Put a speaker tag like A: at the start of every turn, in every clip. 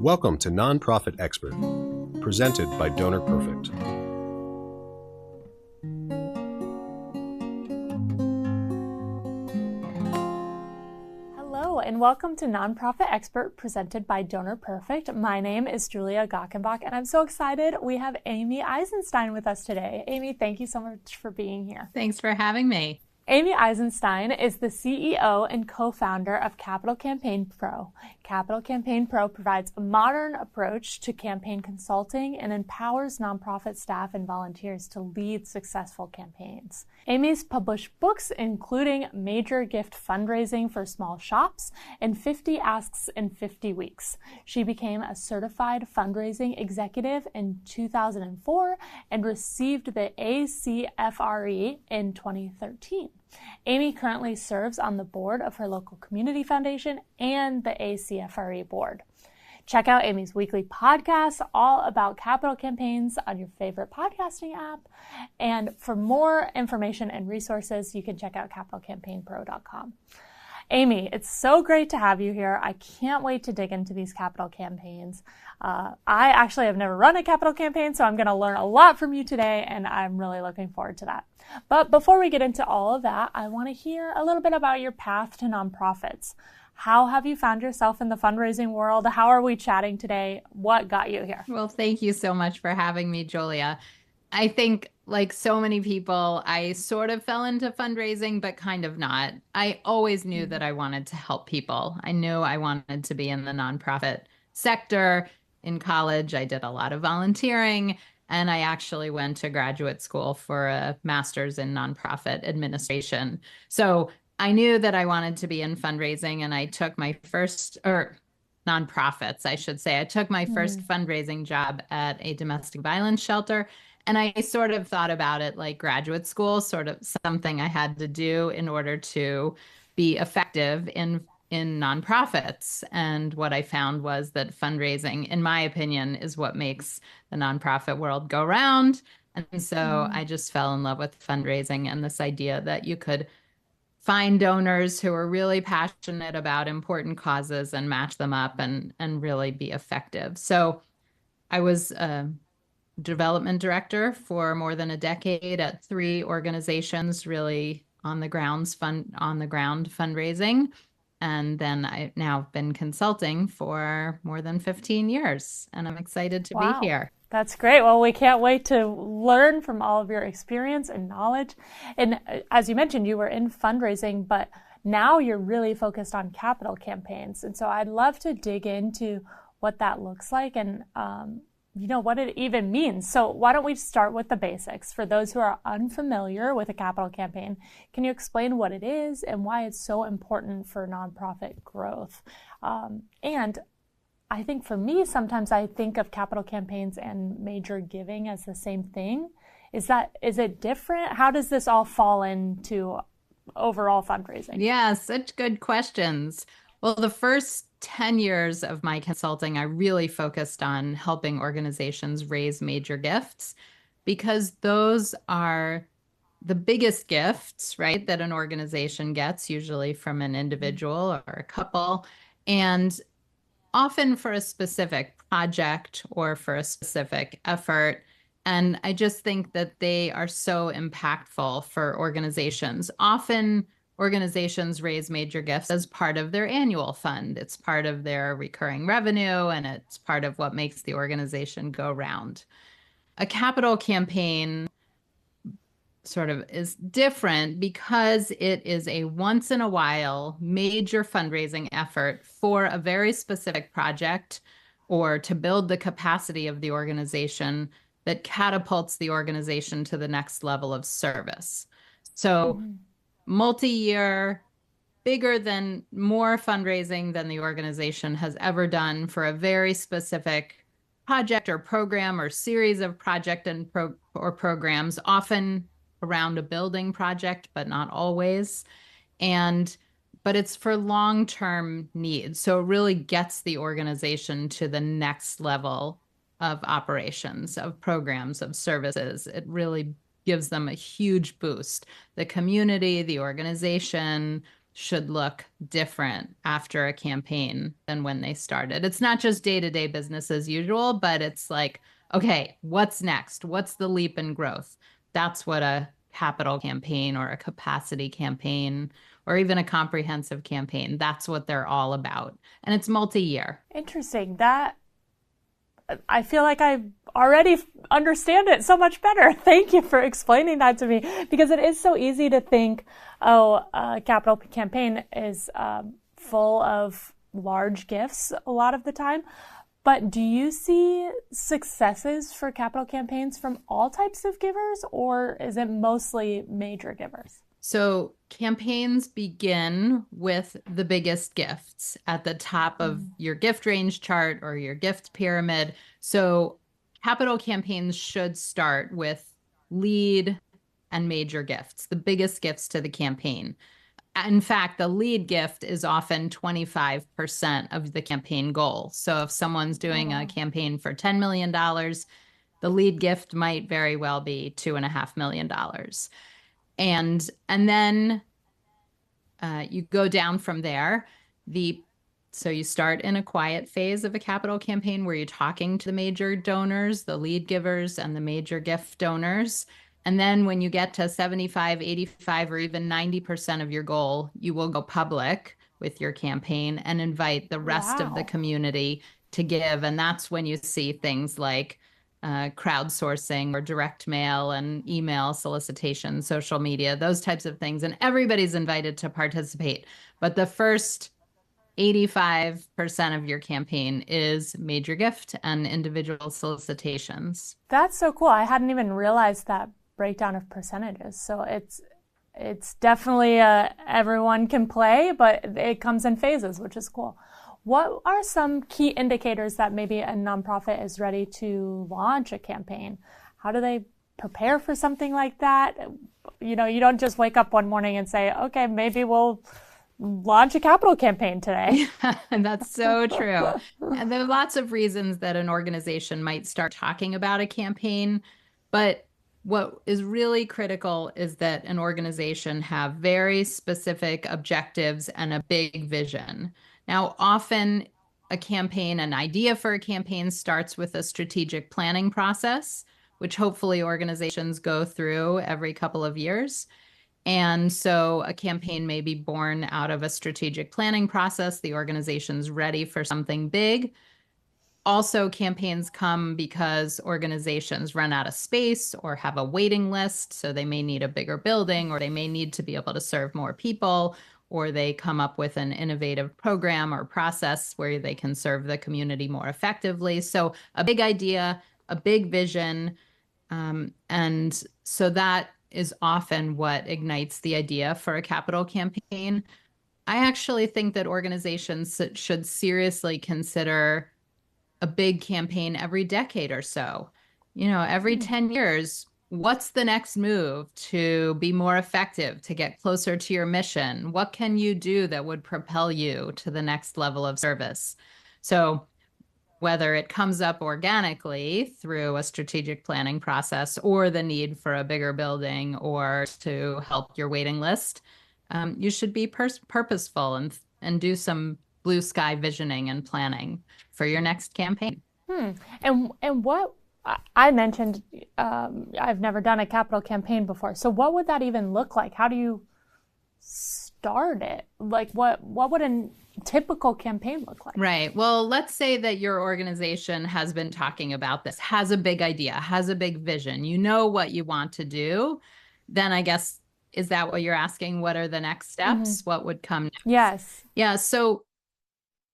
A: Welcome to Nonprofit Expert, presented by Donor Perfect.
B: Hello, and welcome to Nonprofit Expert, presented by Donor Perfect. My name is Julia Gockenbach, and I'm so excited we have Amy Eisenstein with us today. Amy, thank you so much for being here.
C: Thanks for having me.
B: Amy Eisenstein is the CEO and co-founder of Capital Campaign Pro. Capital Campaign Pro provides a modern approach to campaign consulting and empowers nonprofit staff and volunteers to lead successful campaigns. Amy's published books, including Major Gift Fundraising for Small Shops and 50 Asks in 50 Weeks. She became a certified fundraising executive in 2004 and received the ACFRE in 2013. Amy currently serves on the board of her local community foundation and the ACFRE board. Check out Amy's weekly podcast, all about capital campaigns, on your favorite podcasting app. And for more information and resources, you can check out capitalcampaignpro.com. Amy, it's so great to have you here. I can't wait to dig into these capital campaigns. I actually have never run a capital campaign, so I'm going to learn a lot from you today, and I'm really looking forward to that. But before we get into all of that, I want to hear a little bit about your path to nonprofits. How have you found yourself in the fundraising world? How are we chatting today? What got you here?
C: Well, thank you so much for having me, Julia. I think, like so many people, I sort of fell into fundraising, but kind of not. I always knew that I wanted to help people. I knew I wanted to be in the nonprofit sector. In college, I did a lot of volunteering, and I actually went to graduate school for a master's in nonprofit administration. So I knew that I wanted to be in fundraising, and I took my first, or nonprofits, I should say. I took my first fundraising job at a domestic violence shelter. And I sort of thought about it like graduate school, sort of something I had to do in order to be effective in nonprofits. And what I found was that fundraising, in my opinion, is what makes the nonprofit world go round. And so I just fell in love with fundraising and this idea that you could find donors who are really passionate about important causes and match them up and really be effective. So I was development director for more than a decade at 3 organizations, really on the ground fundraising. And then I've now been consulting for more than 15 years, and I'm excited to be here.
B: That's great. Well, we can't wait to learn from all of your experience and knowledge. And as you mentioned, you were in fundraising, but now you're really focused on capital campaigns. And so I'd love to dig into what that looks like and what it even means. So why don't we start with the basics? For those who are unfamiliar with a capital campaign, can you explain what it is and why it's so important for nonprofit growth? And I think for me, sometimes I think of capital campaigns and major giving as the same thing. Is it different? How does this all fall into overall fundraising?
C: Yeah, such good questions. Well, the first 10 years of my consulting, I really focused on helping organizations raise major gifts because those are the biggest gifts, right, that an organization gets, usually from an individual or a couple, and often for a specific project or for a specific effort. And I just think that they are so impactful for organizations. Often organizations raise major gifts as part of their annual fund. It's part of their recurring revenue, and it's part of what makes the organization go round. A capital campaign sort of is different because it is a once in a while major fundraising effort for a very specific project or to build the capacity of the organization that catapults the organization to the next level of service. So multi-year, more fundraising than the organization has ever done for a very specific project or program or series of project or programs, often around a building project, but not always. But it's for long-term needs. So it really gets the organization to the next level of operations, of programs, of services. It really gives them a huge boost. The community, the organization, should look different after a campaign than when they started. It's not just day-to-day business as usual, but it's like, okay, what's next? What's the leap in growth? That's what a capital campaign or a capacity campaign or even a comprehensive campaign, that's what they're all about. And it's multi-year.
B: Interesting. That I feel like I already understand it so much better. Thank you for explaining that to me, because it is so easy to think, oh, a capital campaign is full of large gifts a lot of the time. But do you see successes for capital campaigns from all types of givers, or is it mostly major givers?
C: So campaigns begin with the biggest gifts at the top of your gift range chart or your gift pyramid. So capital campaigns should start with lead and major gifts, the biggest gifts to the campaign. In fact, the lead gift is often 25% of the campaign goal. So if someone's doing a campaign for $10 million, the lead gift might very well be $2.5 million. And then you go down from there. So you start in a quiet phase of a capital campaign where you're talking to the major donors, the lead givers, and the major gift donors. And then when you get to 75, 85, or even 90% of your goal, you will go public with your campaign and invite the rest of the community to give. And that's when you see things like crowdsourcing or direct mail and email solicitation, social media, those types of things. And everybody's invited to participate. But the first 85% of your campaign is major gift and individual solicitations.
B: That's so cool. I hadn't even realized that breakdown of percentages. So it's definitely everyone can play, but it comes in phases, which is cool. What are some key indicators that maybe a nonprofit is ready to launch a campaign? How do they prepare for something like that? You know, you don't just wake up one morning and say, okay, maybe we'll launch a capital campaign today.
C: And that's so true. And there are lots of reasons that an organization might start talking about a campaign, but what is really critical is that an organization have very specific objectives and a big vision. Now, often a campaign, an idea for a campaign starts with a strategic planning process, which hopefully organizations go through every couple of years. And so a campaign may be born out of a strategic planning process. The organization's ready for something big. Also, campaigns come because organizations run out of space or have a waiting list. So they may need a bigger building, or they may need to be able to serve more people, or they come up with an innovative program or process where they can serve the community more effectively. So a big idea, a big vision. And so that is often what ignites the idea for a capital campaign. I actually think that organizations should seriously consider a big campaign every decade or so. You know, every 10 years, what's the next move to be more effective, to get closer to your mission? What can you do that would propel you to the next level of service? So whether it comes up organically through a strategic planning process or the need for a bigger building or to help your waiting list, you should be purposeful and do some blue sky visioning and planning for your next campaign.
B: And what I mentioned, I've never done a capital campaign before. So what would that even look like? How do you start it? Like what would a typical campaign look like?
C: Right. Well, let's say that your organization has been talking about this, has a big idea, has a big vision. You know what you want to do. Then I guess, is that what you're asking? What are the next steps? What would come next?
B: Yes.
C: Yeah. So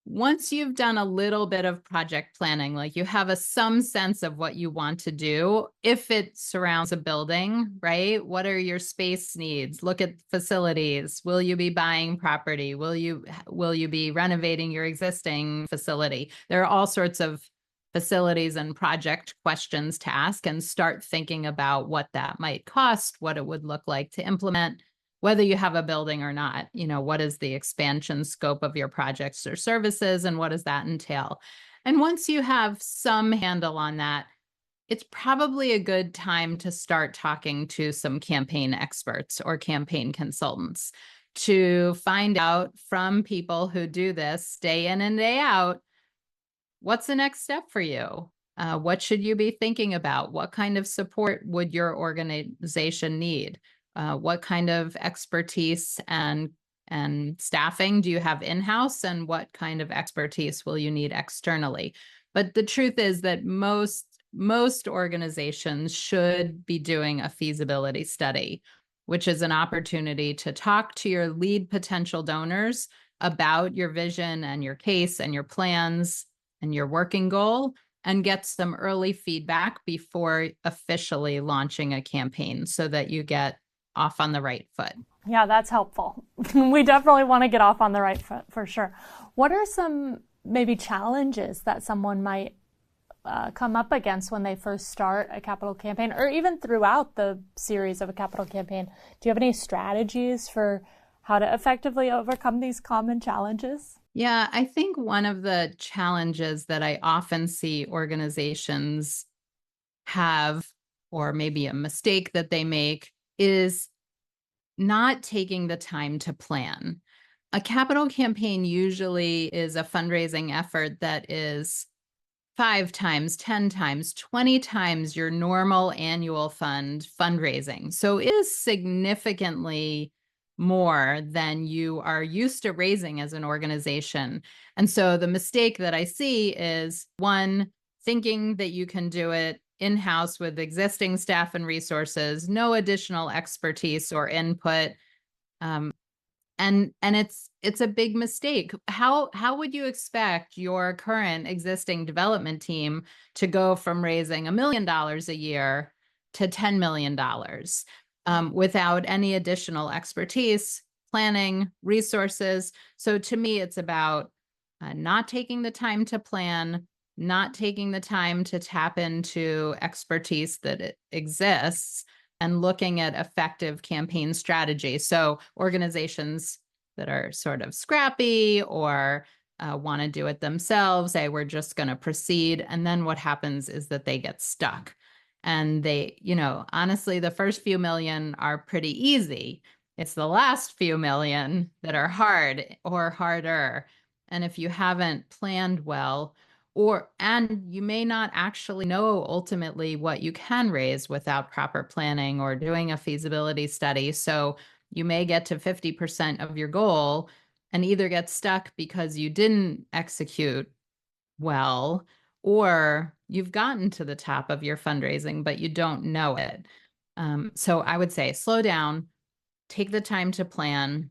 C: once you've done a little bit of project planning, like you have some sense of what you want to do, if it surrounds a building, right? What are your space needs? Look at facilities. Will you be buying property? Will you be renovating your existing facility? There are all sorts of facilities and project questions to ask, and start thinking about what that might cost, what it would look like to implement, whether you have a building or not. You know, what is the expansion scope of your projects or services, and what does that entail? And once you have some handle on that, it's probably a good time to start talking to some campaign experts or campaign consultants. to find out from people who do this day in and day out, what's the next step for you? What should you be thinking about? What kind of support would your organization need? What kind of expertise and staffing do you have in-house, and what kind of expertise will you need externally? But the truth is that most organizations should be doing a feasibility study, which is an opportunity to talk to your lead potential donors about your vision and your case and your plans and your working goal, and get some early feedback before officially launching a campaign so that you get off on the right foot.
B: Yeah, that's helpful. We definitely want to get off on the right foot for sure. What are some maybe challenges that someone might come up against when they first start a capital campaign, or even throughout the series of a capital campaign? Do you have any strategies for how to effectively overcome these common challenges?
C: Yeah, I think one of the challenges that I often see organizations have, or maybe a mistake that they make, is not taking the time to plan. A capital campaign usually is a fundraising effort that is 5 times, 10 times, 20 times your normal annual fundraising. So it is significantly more than you are used to raising as an organization. And so the mistake that I see is, one, thinking that you can do it in-house with existing staff and resources, no additional expertise or input. And it's a big mistake. How would you expect your current existing development team to go from raising $1 million a year to $10 million without any additional expertise, planning, resources? So to me, it's about not taking the time to plan, not taking the time to tap into expertise that exists, and looking at effective campaign strategy. So organizations that are sort of scrappy or want to do it themselves, say, we're just going to proceed. And then what happens is that they get stuck. And they, honestly, the first few million are pretty easy. It's the last few million that are hard or harder. And if you haven't planned well, and you may not actually know ultimately what you can raise without proper planning or doing a feasibility study. So you may get to 50% of your goal and either get stuck because you didn't execute well, or you've gotten to the top of your fundraising, but you don't know it. So I would say slow down, take the time to plan,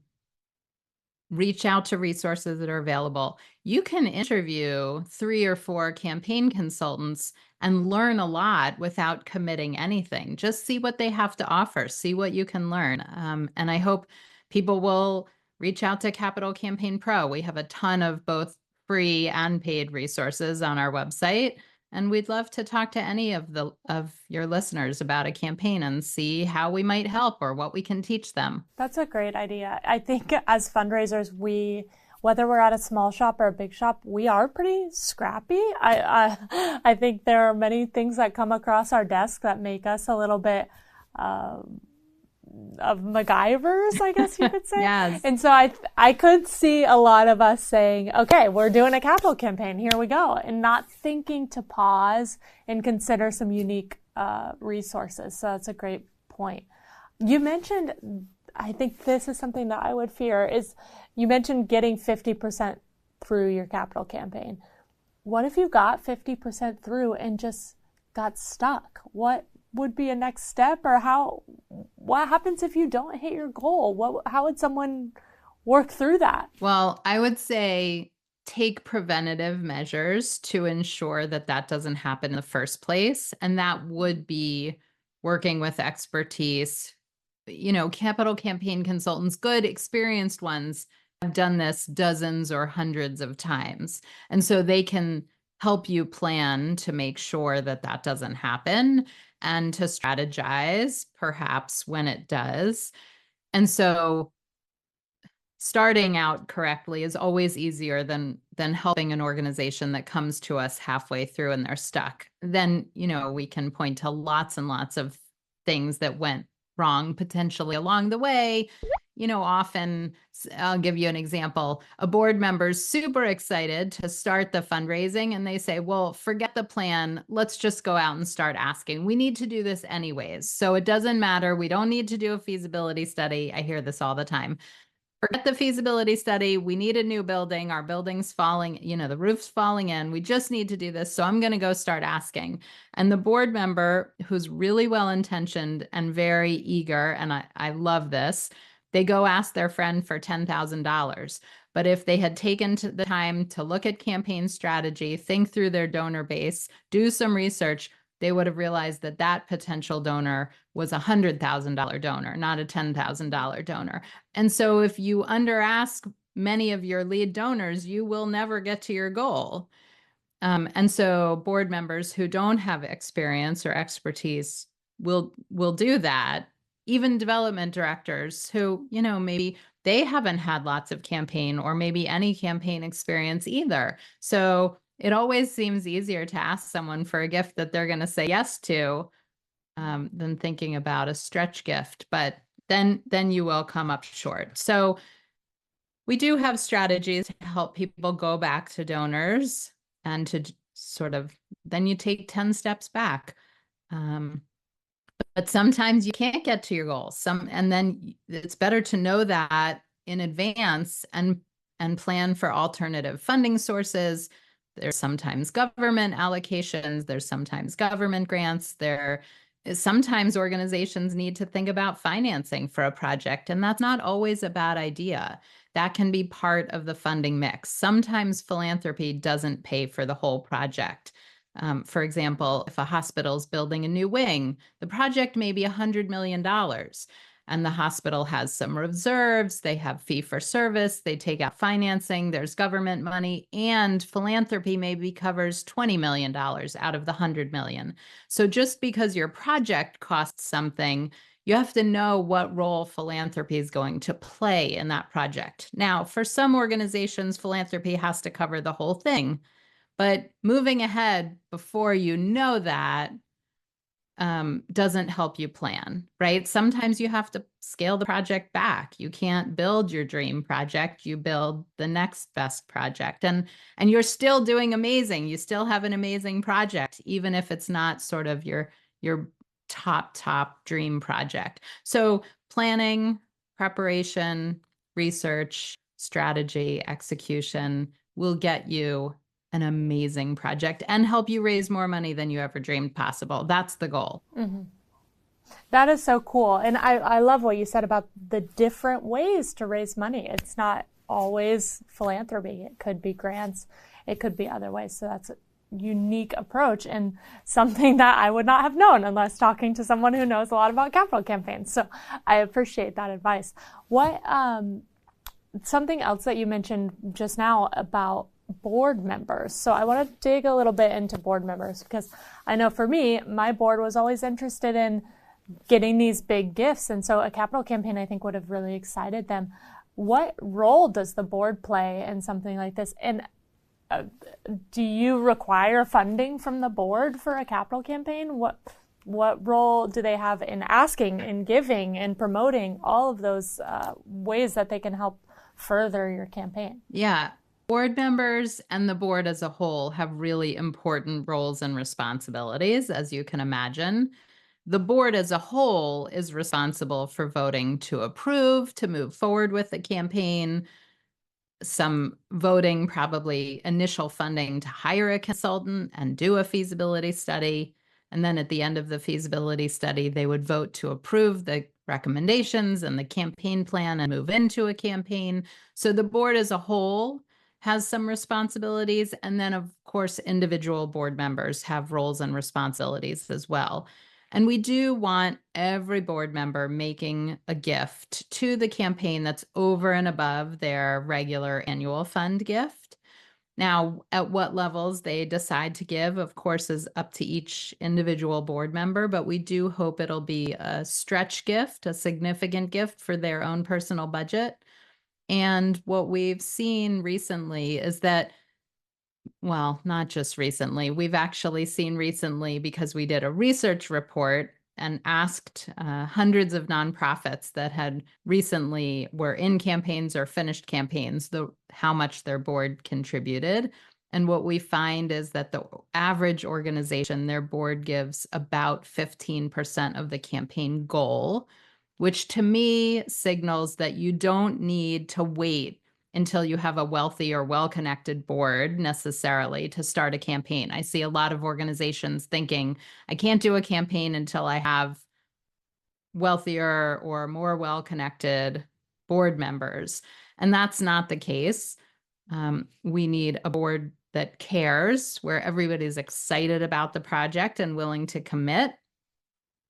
C: reach out to resources that are available. You can interview 3 or 4 campaign consultants and learn a lot without committing anything. Just see what they have to offer, see what you can learn. And I hope people will reach out to Capital Campaign Pro. We have a ton of both free and paid resources on our website. And we'd love to talk to any of your listeners about a campaign and see how we might help or what we can teach them.
B: That's a great idea. I think as fundraisers, whether we're at a small shop or a big shop, we are pretty scrappy. I think there are many things that come across our desk that make us a little bit of MacGyvers, I guess you could say.
C: Yes.
B: And so I could see a lot of us saying, okay, we're doing a capital campaign, here we go, and not thinking to pause and consider some unique resources. So that's a great point. You mentioned, I think this is something that I would fear, is you mentioned getting 50% through your capital campaign. What if you got 50% through and just got stuck? What would be a next step, or what happens if you don't hit your goal? How would someone work through that?
C: Well, I would say take preventative measures to ensure that that doesn't happen in the first place. And that would be working with expertise. Capital campaign consultants, good experienced ones, have done this dozens or hundreds of times. And so they can help you plan to make sure that that doesn't happen, and to strategize perhaps when it does. And so starting out correctly is always easier than helping an organization that comes to us halfway through and they're stuck. Then, we can point to lots and lots of things that went wrong potentially along the way. often I'll give you an example. A board member's super excited to start the fundraising and they say, well, forget the plan. Let's just go out and start asking. We need to do this anyways. So it doesn't matter. We don't need to do a feasibility study. I hear this all the time. Forget the feasibility study. We need a new building. Our building's falling, the roof's falling in. We just need to do this. So I'm going to go start asking. And the board member, who's really well-intentioned and very eager, and I love this, they go ask their friend for $10,000. But if they had taken the time to look at campaign strategy, think through their donor base, do some research, they would have realized that that potential donor was a $100,000 donor, not a $10,000 donor. And so if you under ask many of your lead donors, you will never get to your goal. And so board members who don't have experience or expertise will do that. Even development directors who, maybe they haven't had lots of campaign or maybe any campaign experience either. So it always seems easier to ask someone for a gift that they're going to say yes to than thinking about a stretch gift. But then you will come up short. So we do have strategies to help people go back to donors and to then you take 10 steps back. But sometimes you can't get to your goals. And then it's better to know that in advance and plan for alternative funding sources. There's sometimes government allocations. There's sometimes government grants. Sometimes organizations need to think about financing for a project, and that's not always a bad idea. That can be part of the funding mix. Sometimes philanthropy doesn't pay for the whole project. For example, if a hospital is building a new wing, the project may be $100 million, and the hospital has some reserves, they have fee for service, they take out financing, there's government money, and philanthropy maybe covers $20 million out of the $100 million. So just because your project costs something, you have to know what role philanthropy is going to play in that project. Now, for some organizations, philanthropy has to cover the whole thing. But moving ahead before you know that doesn't help you plan, right? Sometimes you have to scale the project back. You can't build your dream project. You build the next best project. And you're still doing amazing. You still have an amazing project, even if it's not sort of your top dream project. So planning, preparation, research, strategy, execution will get you an amazing project and help you raise more money than you ever dreamed possible. That's the goal.
B: Mm-hmm. That is so cool. And I love what you said about the different ways to raise money. It's not always philanthropy. It could be grants. It could be other ways. So that's a unique approach and something that I would not have known unless talking to someone who knows a lot about capital campaigns. So I appreciate that advice. What, something else that you mentioned just now about board members. So I want to dig a little bit into board members because I know for me, my board was always interested in getting these big gifts. And so a capital campaign, I think, would have really excited them. What role does the board play in something like this? And do you require funding from the board for a capital campaign? What role do they have in asking, in giving, in promoting all of those ways that they can help further your campaign?
C: Yeah. Board members and the board as a whole have really important roles and responsibilities, as you can imagine. The board as a whole is responsible for voting to approve, to move forward with the campaign, some voting, probably initial funding to hire a consultant and do a feasibility study. And then at the end of the feasibility study, they would vote to approve the recommendations and the campaign plan and move into a campaign. So the board as a whole has some responsibilities. And then, of course, individual board members have roles and responsibilities as well. And we do want every board member making a gift to the campaign that's over and above their regular annual fund gift. Now, at what levels they decide to give, of course, is up to each individual board member, but we do hope it'll be a stretch gift, a significant gift for their own personal budget. And what we've seen recently is that, well, not just recently, we've actually seen recently, because we did a research report and asked hundreds of nonprofits that had recently were in campaigns or finished campaigns, how much their board contributed. And what we find is that the average organization, their board gives about 15% of the campaign goal, which to me signals that you don't need to wait until you have a wealthy or well-connected board necessarily to start a campaign. I see a lot of organizations thinking, I can't do a campaign until I have wealthier or more well-connected board members. And that's not the case. We need a board that cares, where everybody's excited about the project and willing to commit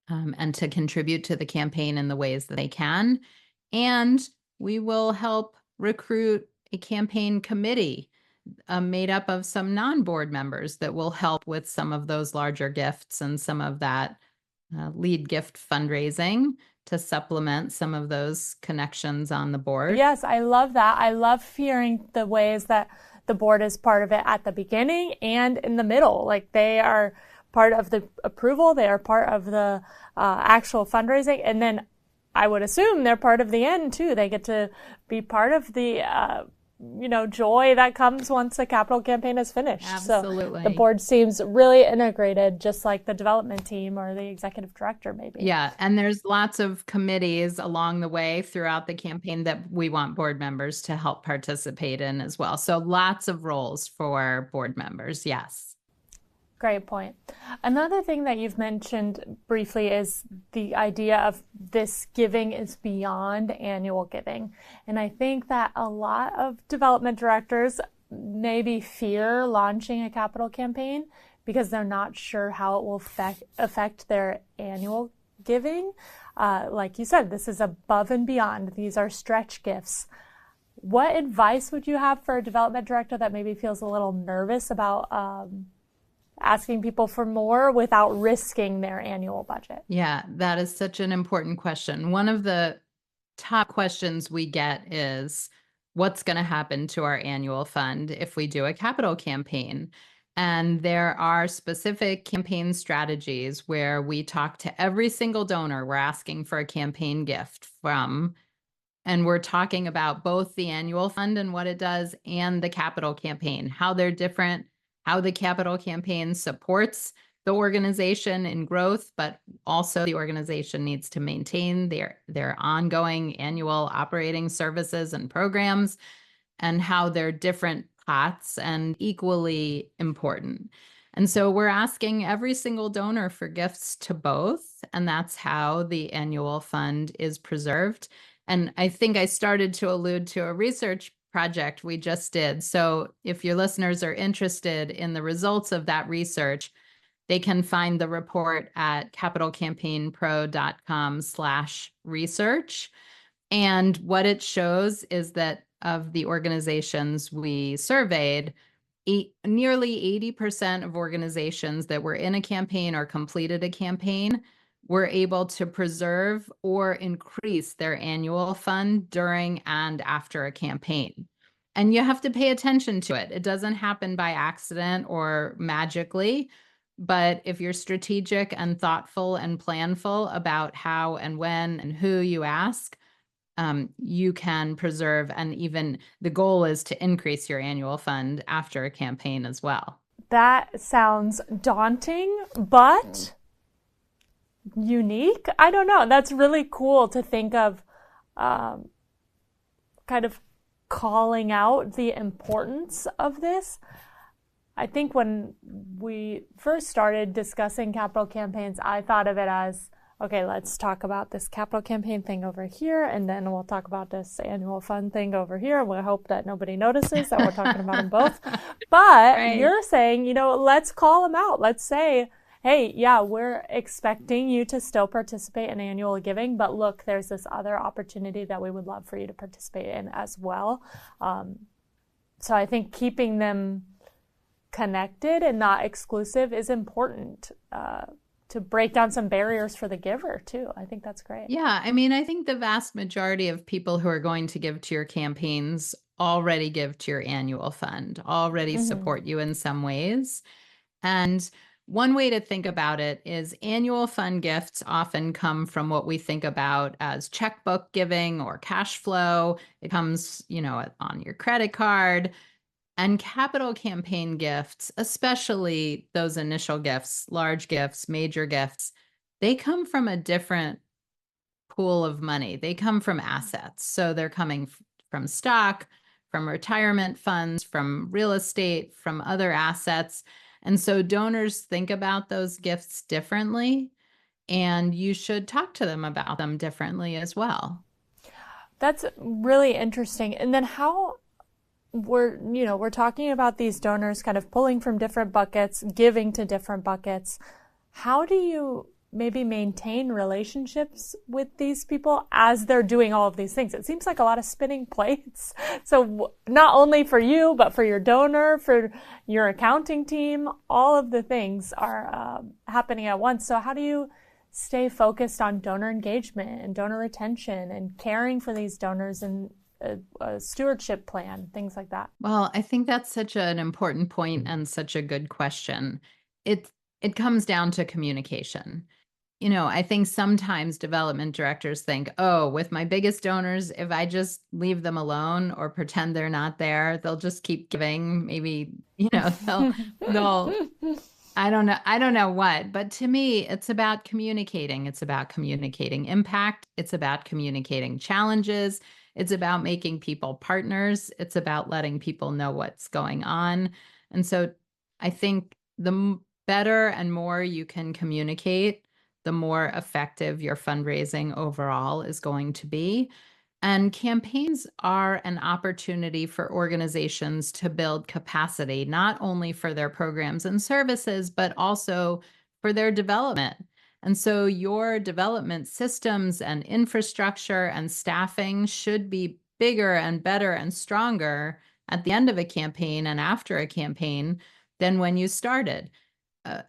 C: and to contribute to the campaign in the ways that they can. And we will help recruit a campaign committee made up of some non-board members that will help with some of those larger gifts and some of that lead gift fundraising to supplement some of those connections on the board.
B: Yes, I love that. I love hearing the ways that the board is part of it at the beginning and in the middle. Like they are part of the approval, they are part of the actual fundraising, and then I would assume they're part of the end too. They get to be part of the joy that comes once a capital campaign is finished.
C: Absolutely.
B: So the board seems really integrated, just like the development team or the executive director maybe.
C: Yeah, and there's lots of committees along the way throughout the campaign that we want board members to help participate in as well. So lots of roles for board members, yes.
B: Great point. Another thing that you've mentioned briefly is the idea of this giving is beyond annual giving. And I think that a lot of development directors maybe fear launching a capital campaign because they're not sure how it will affect their annual giving. Like you said, this is above and beyond. These are stretch gifts. What advice would you have for a development director that maybe feels a little nervous about asking people for more without risking their annual budget?
C: Yeah, that is such an important question. One of the top questions we get is, what's going to happen to our annual fund if we do a capital campaign? And there are specific campaign strategies where we talk to every single donor we're asking for a campaign gift from. And we're talking about both the annual fund and what it does and the capital campaign, how they're different, how the capital campaign supports the organization in growth, but also the organization needs to maintain their ongoing annual operating services and programs, and how they're different pots and equally important. And so we're asking every single donor for gifts to both, and that's how the annual fund is preserved. And I think I started to allude to a research project we just did. So if your listeners are interested in the results of that research, they can find the report at capitalcampaignpro.com/research. And what it shows is that of the organizations we surveyed, nearly 80% of organizations that were in a campaign or completed a campaign were able to preserve or increase their annual fund during and after a campaign. And you have to pay attention to it. It doesn't happen by accident or magically, but if you're strategic and thoughtful and planful about how and when and who you ask, you can preserve, and even the goal is to increase your annual fund after a campaign as well.
B: That sounds daunting, but unique. I don't know. That's really cool to think of, kind of calling out the importance of this. I think when we first started discussing capital campaigns, I thought of it as, okay, let's talk about this capital campaign thing over here, and then we'll talk about this annual fund thing over here. We'll hope that nobody notices that we're talking about them both. But right. You're saying, let's call them out. Let's say, hey, yeah, we're expecting you to still participate in annual giving, but look, there's this other opportunity that we would love for you to participate in as well. So I think keeping them connected and not exclusive is important to break down some barriers for the giver too. I think that's great.
C: Yeah, I mean, I think the vast majority of people who are going to give to your campaigns already give to your annual fund, already support you in some ways. And one way to think about it is annual fund gifts often come from what we think about as checkbook giving or cash flow. It comes, on your credit card. And capital campaign gifts, especially those initial gifts, large gifts, major gifts, they come from a different pool of money. They come from assets. So they're coming from stock, from retirement funds, from real estate, from other assets. And so donors think about those gifts differently, and you should talk to them about them differently as well.
B: That's really interesting. And then how we're talking about these donors kind of pulling from different buckets, giving to different buckets. How do you maybe maintain relationships with these people as they're doing all of these things? It seems like a lot of spinning plates. So not only for you, but for your donor, for your accounting team, all of the things are happening at once. So how do you stay focused on donor engagement and donor retention and caring for these donors and a stewardship plan, things like that?
C: Well, I think that's such an important point and such a good question. It comes down to communication. I think sometimes development directors think, oh, with my biggest donors, if I just leave them alone or pretend they're not there, they'll just keep giving. Maybe, they'll I don't know what, but to me, it's about communicating. It's about communicating impact. It's about communicating challenges. It's about making people partners. It's about letting people know what's going on. And so I think the better and more you can communicate, the more effective your fundraising overall is going to be. And campaigns are an opportunity for organizations to build capacity, not only for their programs and services, but also for their development. And so your development systems and infrastructure and staffing should be bigger and better and stronger at the end of a campaign and after a campaign than when you started.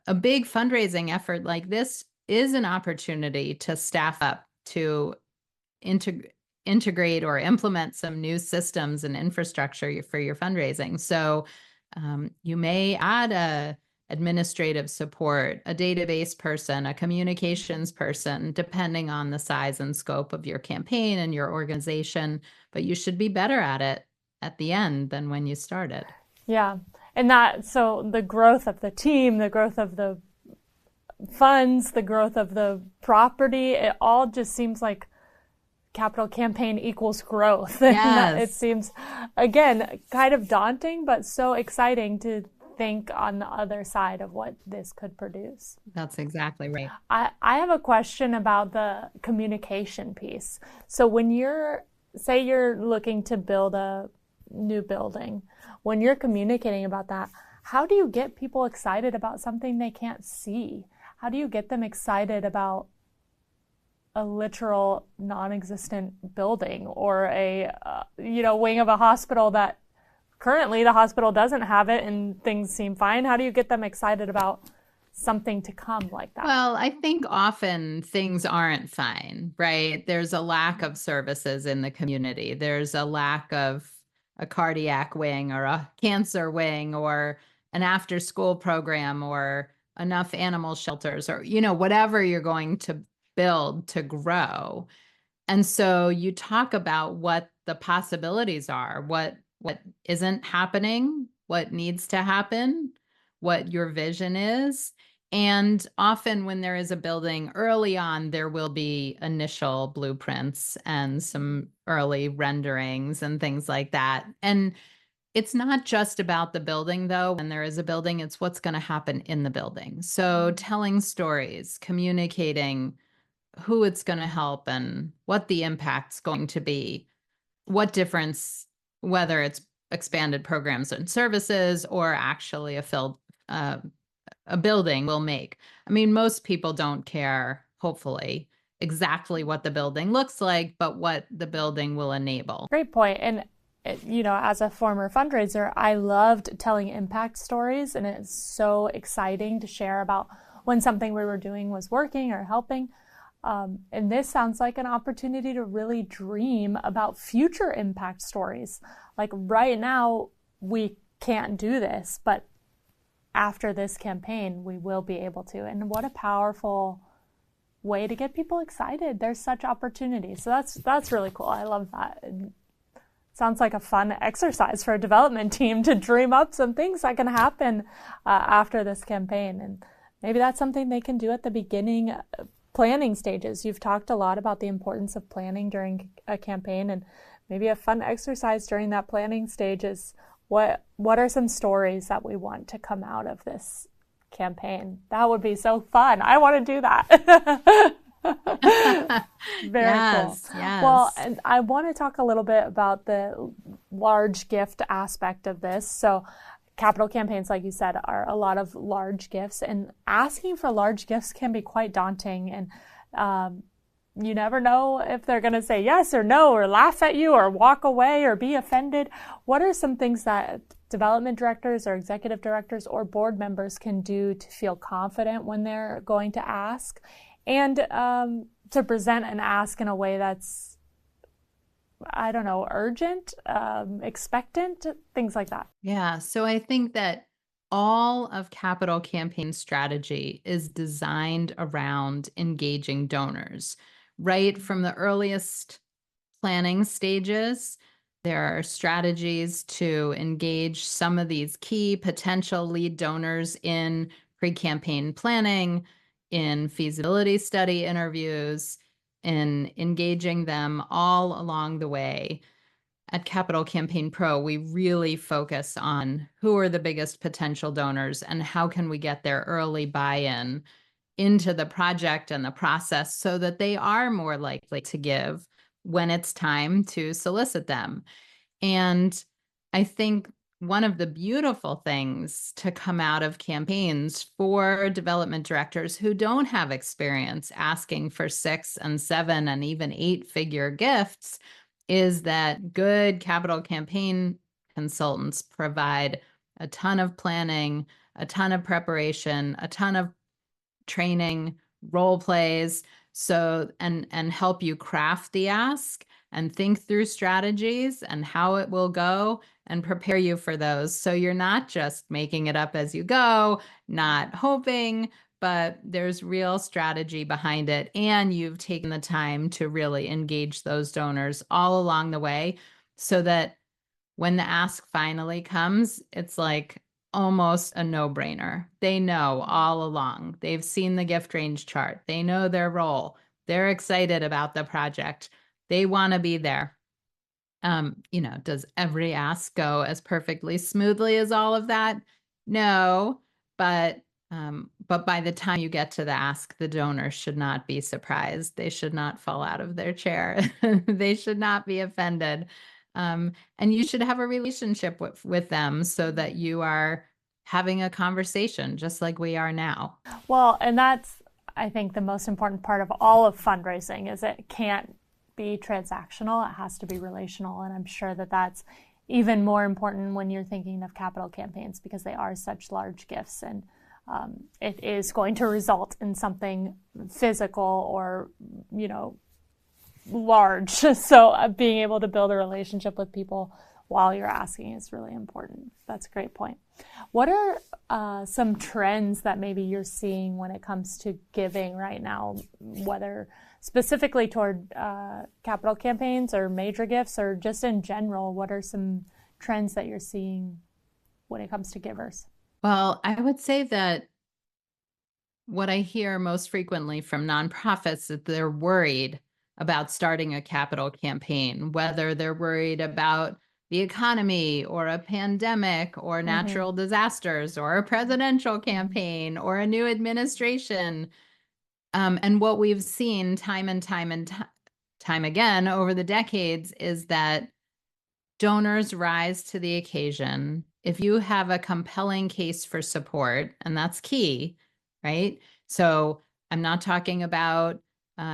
C: A big fundraising effort like this is an opportunity to staff up, to integrate or implement some new systems and infrastructure for your fundraising. So you may add a administrative support, a database person, a communications person, depending on the size and scope of your campaign and your organization, but you should be better at it at the end than when you started.
B: Yeah. And so the growth of the team, the growth of the funds, the growth of the property, it all just seems like capital campaign equals growth.
C: Yes.
B: It seems, again, kind of daunting, but so exciting to think on the other side of what this could produce.
C: That's exactly right.
B: I have a question about the communication piece. So when say you're looking to build a new building, when you're communicating about that, how do you get people excited about something they can't see? How do you get them excited about a literal non-existent building or a wing of a hospital that currently the hospital doesn't have it and things seem fine? How do you get them excited about something to come like that?
C: Well, I think often things aren't fine, right? There's a lack of services in the community. There's a lack of a cardiac wing or a cancer wing or an after-school program or enough animal shelters or, whatever you're going to build to grow. And so you talk about what the possibilities are, what isn't happening, what needs to happen, what your vision is. And often when there is a building early on, there will be initial blueprints and some early renderings and things like that. And it's not just about the building, though. When there is a building, it's what's going to happen in the building. So telling stories, communicating who it's going to help and what the impact's going to be, what difference, whether it's expanded programs and services or actually a building will make. I mean, most people don't care, hopefully, exactly what the building looks like, but what the building will enable.
B: Great point. And as a former fundraiser, I loved telling impact stories, and it's so exciting to share about when something we were doing was working or helping. And this sounds like an opportunity to really dream about future impact stories. Like right now, we can't do this, but after this campaign, we will be able to. And what a powerful way to get people excited. There's such opportunity. So that's really cool. I love that. It sounds like a fun exercise for a development team to dream up some things that can happen after this campaign. And maybe that's something they can do at the beginning planning stages. You've talked a lot about the importance of planning during a campaign, and maybe a fun exercise during that planning stage is what are some stories that we want to come out of this campaign? That would be so fun. I want to do that. Very cool.
C: Yes.
B: Well, and I want to talk a little bit about the large gift aspect of this. So capital campaigns, like you said, are a lot of large gifts, and asking for large gifts can be quite daunting. And you never know if they're going to say yes or no, or laugh at you, or walk away, or be offended. What are some things that development directors or executive directors or board members can do to feel confident when they're going to ask, and to present an ask in a way that's, I don't know, urgent, expectant, things like that?
C: Yeah. So I think that all of capital campaign strategy is designed around engaging donors. Right from the earliest planning stages, there are strategies to engage some of these key potential lead donors in pre-campaign planning, in feasibility study interviews, in engaging them all along the way. At Capital Campaign Pro, we really focus on who are the biggest potential donors and how can we get their early buy-in into the project and the process so that they are more likely to give when it's time to solicit them. And I think one of the beautiful things to come out of campaigns for development directors who don't have experience asking for 6 and 7 and even 8-figure gifts is that good capital campaign consultants provide a ton of planning, a ton of preparation, a ton of training, role plays, so and help you craft the ask and think through strategies and how it will go and prepare you for those. So you're not just making it up as you go, not hoping, but there's real strategy behind it. And you've taken the time to really engage those donors all along the way so that when the ask finally comes, it's like almost a no-brainer. They know all along. They've seen the gift range chart. They know their role. They're excited about the project. They want to be there. Does every ask go as perfectly smoothly as all of that? No, but by the time you get to the ask, the donor should not be surprised. They should not fall out of their chair. They should not be offended. And you should have a relationship with them so that you are having a conversation just like we are now.
B: Well, and that's, I think, the most important part of all of fundraising is it can't be transactional. It has to be relational. And I'm sure that that's even more important when you're thinking of capital campaigns because they are such large gifts, and it is going to result in something physical or, large. So being able to build a relationship with people while you're asking is really important. That's a great point. What are some trends that maybe you're seeing when it comes to giving right now, whether specifically toward capital campaigns or major gifts or just in general? What are some trends that you're seeing when it comes to givers?
C: Well, I would say that what I hear most frequently from nonprofits is that they're worried about starting a capital campaign, whether they're worried about the economy or a pandemic or natural disasters or a presidential campaign or a new administration. And what we've seen time and time again over the decades is that donors rise to the occasion. If you have a compelling case for support, and that's key, right? So I'm not talking about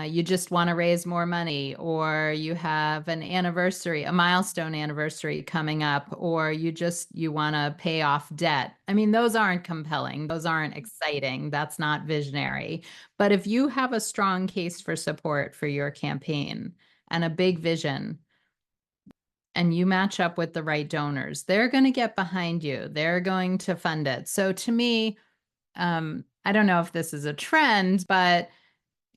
C: you just want to raise more money, or you have an anniversary, a milestone anniversary coming up, or you want to pay off debt. I mean, those aren't compelling. Those aren't exciting. That's not visionary. But if you have a strong case for support for your campaign and a big vision, and you match up with the right donors, they're going to get behind you. They're going to fund it. So to me, I don't know if this is a trend, but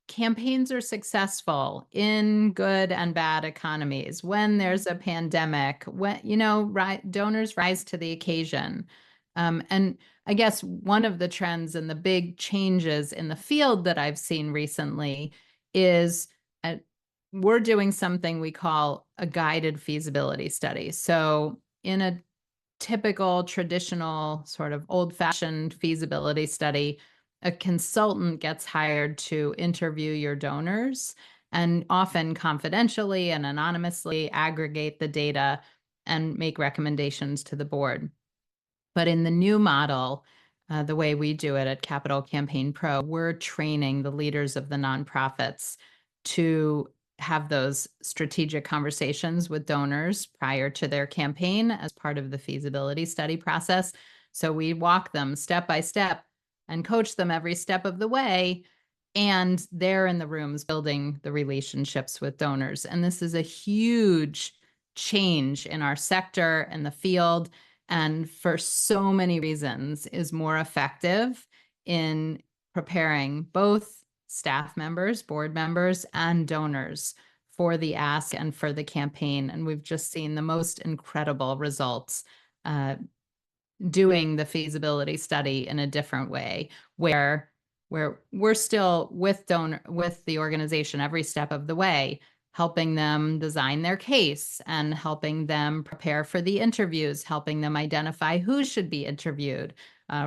C: campaigns are successful in good and bad economies. When there's a pandemic, when, donors rise to the occasion. And I guess one of the trends and the big changes in the field that I've seen recently is we're doing something we call a guided feasibility study. So in a typical, traditional, sort of old-fashioned feasibility study, a consultant gets hired to interview your donors and often confidentially and anonymously aggregate the data and make recommendations to the board. But in the new model, the way we do it at Capital Campaign Pro, we're training the leaders of the nonprofits to have those strategic conversations with donors prior to their campaign as part of the feasibility study process. So we walk them step by step and coach them every step of the way. And they're in the rooms building the relationships with donors. And this is a huge change in our sector and the field. And for so many reasons is more effective in preparing both staff members, board members, and donors for the ask and for the campaign. And we've just seen the most incredible results doing the feasibility study in a different way, where we're still with the organization every step of the way, helping them design their case and helping them prepare for the interviews, helping them identify who should be interviewed,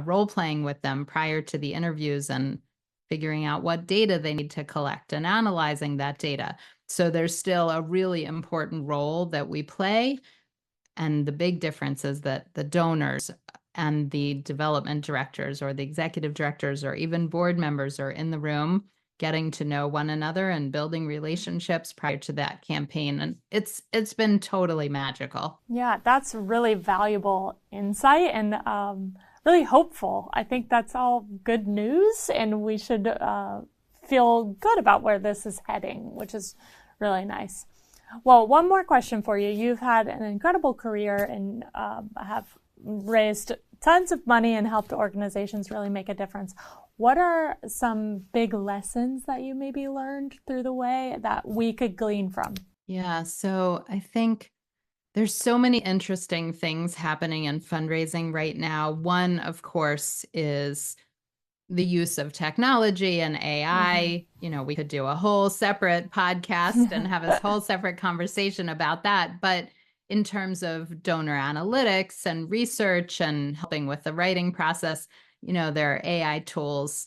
C: role-playing with them prior to the interviews and figuring out what data they need to collect and analyzing that data. So there's still a really important role that we play. And the big difference is that the donors and the development directors or the executive directors or even board members are in the room getting to know one another and building relationships prior to that campaign. And it's been totally magical.
B: Yeah, that's really valuable insight and really hopeful. I think that's all good news, and we should feel good about where this is heading, which is really nice. Well, one more question for you. You've had an incredible career and have raised tons of money and helped organizations really make a difference. What are some big lessons that you maybe learned through the way that we could glean from?
C: Yeah, so I think there's so many interesting things happening in fundraising right now. One, of course, is the use of technology and AI. We could do a whole separate podcast and have a whole separate conversation about that. But in terms of donor analytics and research and helping with the writing process, there are AI tools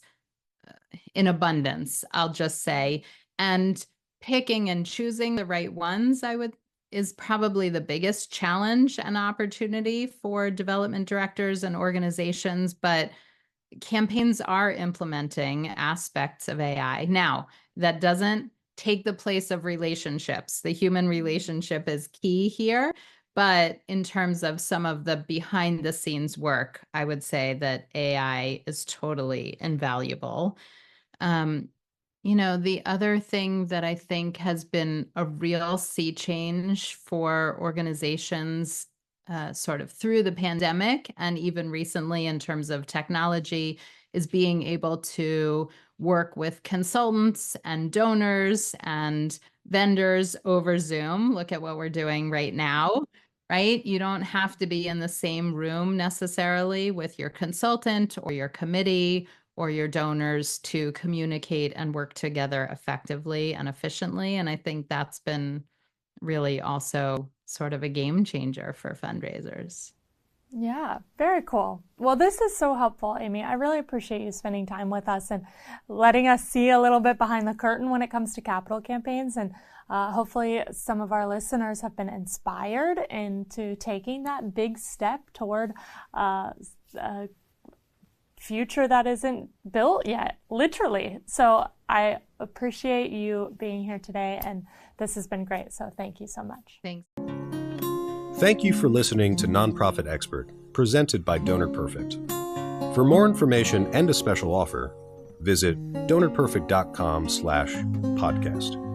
C: in abundance, I'll just say. And picking and choosing the right ones, is probably the biggest challenge and opportunity for development directors and organizations. But campaigns are implementing aspects of AI. Now, that doesn't take the place of relationships. The human relationship is key here. But in terms of some of the behind the scenes work, I would say that AI is totally invaluable. The other thing that I think has been a real sea change for organizations sort of through the pandemic and even recently in terms of technology is being able to work with consultants and donors and vendors over Zoom. Look at what we're doing right now, right? You don't have to be in the same room necessarily with your consultant or your committee or your donors to communicate and work together effectively and efficiently. And I think that's been really also sort of a game changer for fundraisers.
B: Yeah, very cool. Well, this is so helpful, Amy. I really appreciate you spending time with us and letting us see a little bit behind the curtain when it comes to capital campaigns. And hopefully some of our listeners have been inspired into taking that big step toward a future that isn't built yet, literally. So I appreciate you being here today, and this has been great. So thank you so much.
C: Thanks.
A: Thank you for listening to Nonprofit Expert, presented by Donor Perfect. For more information and a special offer, visit donorperfect.com/podcast.